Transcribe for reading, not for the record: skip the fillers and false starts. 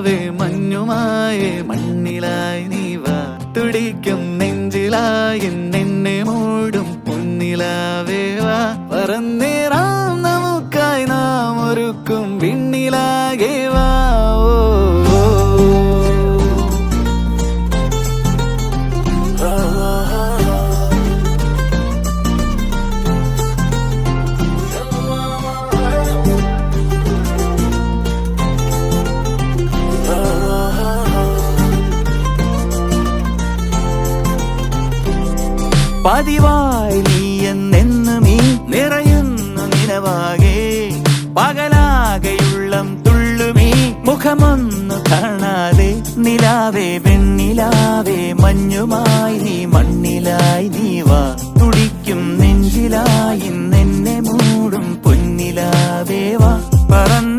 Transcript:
നിലാവേ മഞ്ഞുമായേ മണ്ണിലായി നീ വാ തുടിക്കും നെഞ്ചിലായി എന്നെ മൂടും പൊന്നിലാവേ വാ പറന്നേറാം നമുക്കായി നാം ഒരുക്കും വിണ്ണിലാകെ വാ പതിവായി നീ എന്നെന്നും ഈ നിറയുന്നു നിലവാകെ പകലാകെയുള്ളം തുള്ളുമീ മുഖമൊന്നു കാണാതെ നിലാവേ വെണ്ണിലാവേ മഞ്ഞുമായി നീ മണ്ണിലായി നീ വാ തുടിക്കും നെഞ്ചിലായി എന്നെ മൂടും പൊന്നിലാവേ വാ പറന്ന